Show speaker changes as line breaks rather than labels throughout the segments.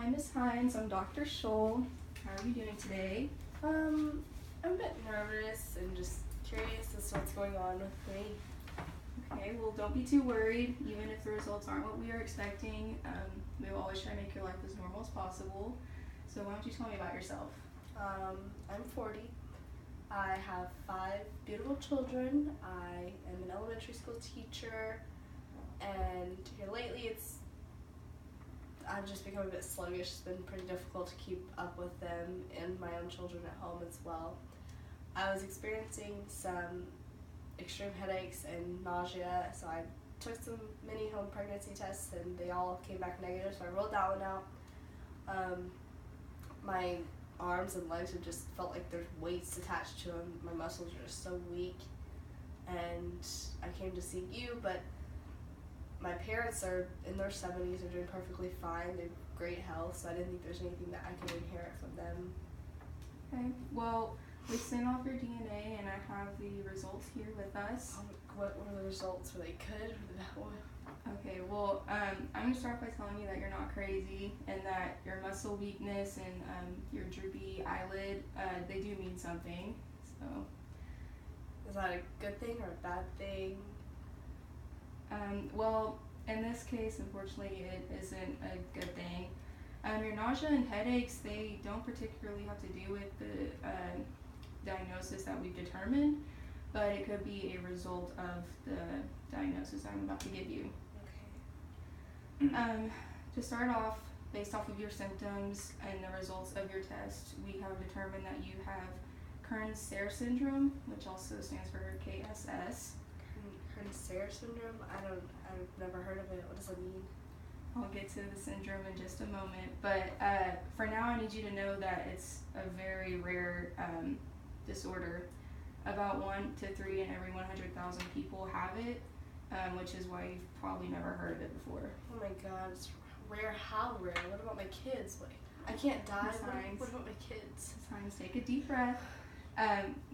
Hi, Miss Hines. I'm Dr. Scholl. How are you doing today?
I'm a bit nervous and just curious as to what's going on with me.
Okay, well, don't be too worried. Even if the results aren't what we are expecting, we will always try to make your life as normal as possible. So why don't you tell me about yourself?
I'm 40. I have 5 beautiful children. I am an elementary school teacher, and here lately I've just become a bit sluggish. It's been pretty difficult to keep up with them and my own children at home as well. I was experiencing some extreme headaches and nausea, so I took some mini home pregnancy tests and they all came back negative, so I rolled that one out. My arms and legs have just felt like there's weights attached to them. My muscles are just so weak, and I came to see you, but my parents are in their 70s, they're doing perfectly fine, they have great health, so I didn't think there's anything that I could inherit from them.
Okay, well, we sent off your DNA and I have the results here with us.
What were the results? Were they good?
Okay, well, I'm going to start by telling you that you're not crazy and that your muscle weakness and your droopy eyelid, they do mean something. So,
is that a good thing or a bad thing?
Well, in this case, unfortunately, it isn't a good thing. Your nausea and headaches, they don't particularly have to do with the diagnosis that we've determined, but it could be a result of the diagnosis I'm about to give you.
Okay.
To start off, based off of your symptoms and the results of your test, we have determined that you have Kearns-Sayre syndrome, which also stands for KSS.
Sayre syndrome? I've never heard of it. What does it mean?
I'll get to the syndrome in just a moment, but for now I need you to know that it's a very rare disorder. About 1 to 3 in every 100,000 people have it, which is why you've probably never heard of it before.
Oh my god, it's rare. How rare? What about my kids? I can't die. What about my kids?
Sometimes take a deep breath.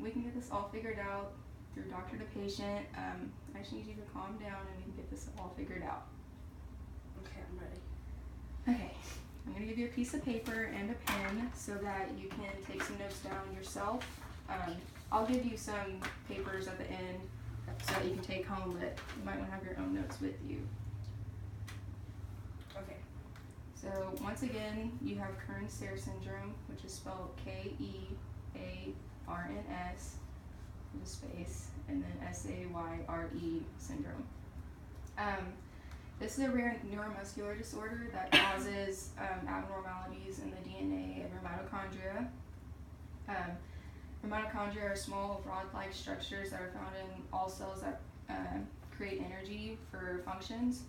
We can get this all figured out through doctor to patient. I just need you to calm down and we can get this all figured out.
Okay, I'm ready.
Okay, I'm going to give you a piece of paper and a pen so that you can take some notes down yourself. I'll give you some papers at the end so that you can take home, but you might want to have your own notes with you.
Okay.
So once again, you have Kearns-Sayre syndrome, which is spelled Kearns with a space, and then Sayre syndrome. This is a rare neuromuscular disorder that causes abnormalities in the DNA of your mitochondria. Your mitochondria are small, rod-like structures that are found in all cells that create energy for functions.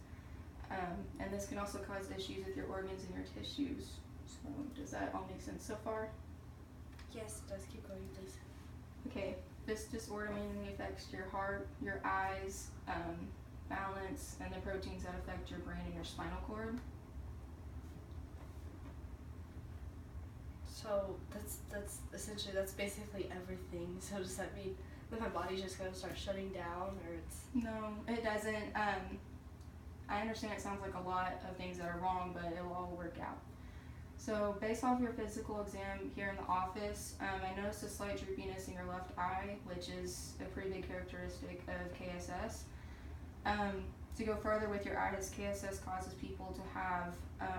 And this can also cause issues with your organs and your tissues. So does that all make sense so far?
Yes, it does. Keep going, please.
Okay, this disorder mainly affects your heart, your eyes, balance, and the proteins that affect your brain and your spinal cord.
So that's basically everything. So does that mean that my body's just gonna start shutting down, or it's?
No, it doesn't. I understand it sounds like a lot of things that are wrong, but it will all work out. So based off your physical exam here in the office, I noticed a slight droopiness in your left eye, which is a pretty big characteristic of KSS. To go further with your eyes, KSS causes people to have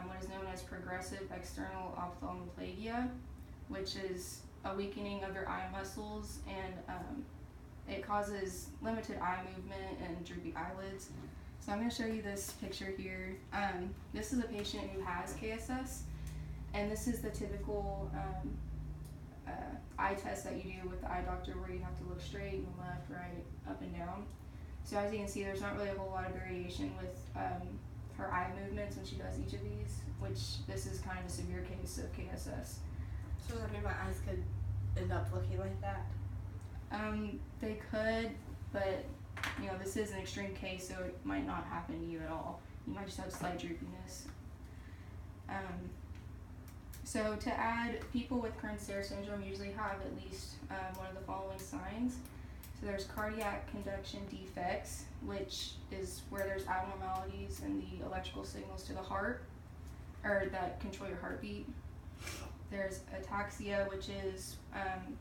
what is known as progressive external ophthalmoplegia, which is a weakening of your eye muscles, and it causes limited eye movement and droopy eyelids. So I'm going to show you this picture here. This is a patient who has KSS, and this is the typical eye test that you do with the eye doctor, where you have to look straight and left, right, up and down. So as you can see, there's not really a whole lot of variation with her eye movements when she does each of these, which this is kind of a severe case of KSS.
So does that mean my eyes could end up looking like that?
They could, but this is an extreme case, so it might not happen to you at all. You might just have slight droopiness. So to add, people with Kearns-Sayre syndrome usually have at least one of the following signs. So there's cardiac conduction defects, which is where there's abnormalities in the electrical signals to the heart. or that control your heartbeat. There's ataxia, which is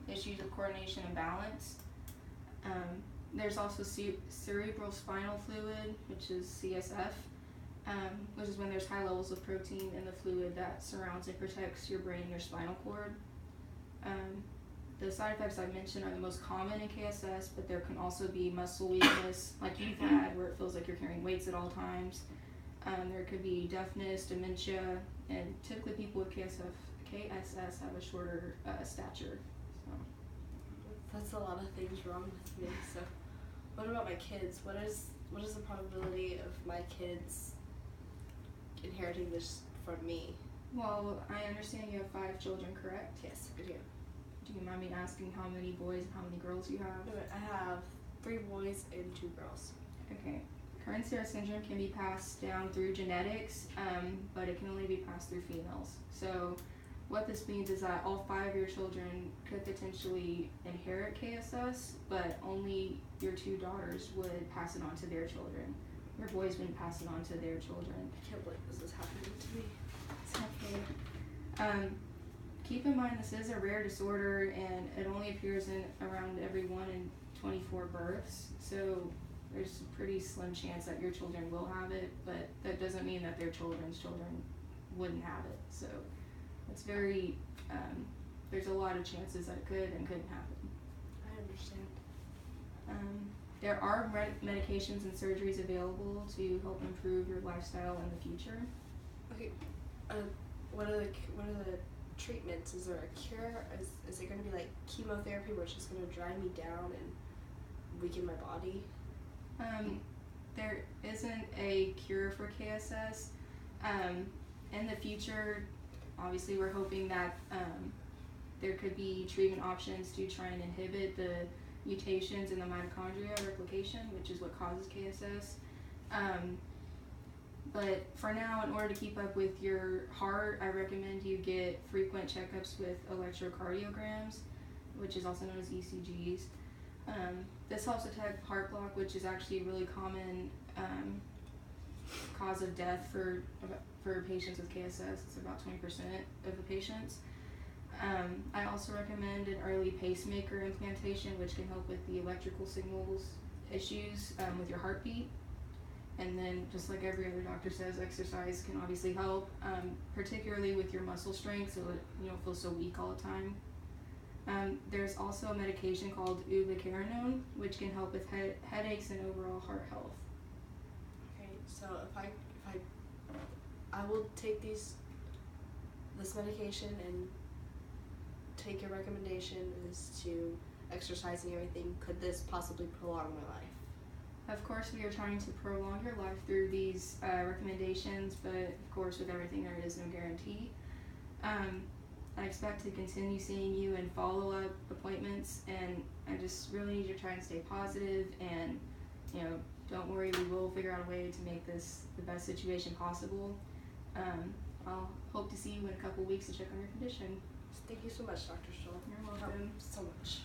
issues of coordination and balance. There's also cerebral spinal fluid, which is CSF, which is when there's high levels of protein in the fluid that surrounds and protects your brain and your spinal cord. The side effects I mentioned are the most common in KSS, but there can also be muscle weakness, like you've had, where it feels like you're carrying weights at all times. There could be deafness, dementia, and typically people with KSS have a shorter stature. So.
That's a lot of things wrong with me. So, what about my kids? What is the probability of my kids inheriting this from me?
Well, I understand you have 5 children, correct?
Yes, I do.
Do you mind me asking how many boys and how many girls you have?
I have 3 boys and 2 girls.
Okay. Kearns-Sayre syndrome can be passed down through genetics, but it can only be passed through females. So what this means is that all 5 of your children could potentially inherit KSS, but only your 2 daughters would pass it on to their children. Your boys wouldn't pass it on to their children.
I can't believe this is happening to me.
It's okay. Keep in mind this is a rare disorder and it only appears in around every 1 in 24 births. So there's a pretty slim chance that your children will have it, but that doesn't mean that their children's children wouldn't have it. So it's very, there's a lot of chances that it could and couldn't happen.
I understand.
There are medications and surgeries available to help improve your lifestyle in the future.
Okay, what are the treatments? Is there a cure? Is it going to be like chemotherapy where it's just going to dry me down and weaken my body?
There isn't a cure for KSS. In the future, obviously we're hoping that there could be treatment options to try and inhibit the mutations in the mitochondria replication, which is what causes KSS. But for now, in order to keep up with your heart, I recommend you get frequent checkups with electrocardiograms, which is also known as ECGs. This helps detect heart block, which is actually a really common cause of death for patients with KSS. It's about 20% of the patients. I also recommend an early pacemaker implantation, which can help with the electrical signals issues with your heartbeat. And then, just like every other doctor says, exercise can obviously help, particularly with your muscle strength, so that you don't feel so weak all the time. There's also a medication called ubiquinone, which can help with headaches and overall heart health.
Okay, so if I will take this medication and take your recommendation is to exercising everything, could this possibly prolong my life?
Of course, we are trying to prolong your life through these recommendations, but of course, with everything, there is no guarantee. I expect to continue seeing you in follow-up appointments, and I just really need you to try and stay positive, and don't worry, we will figure out a way to make this the best situation possible. I'll hope to see you in a couple weeks to check on your condition.
Thank you so much, Dr. Stoll.
You're welcome.
So much.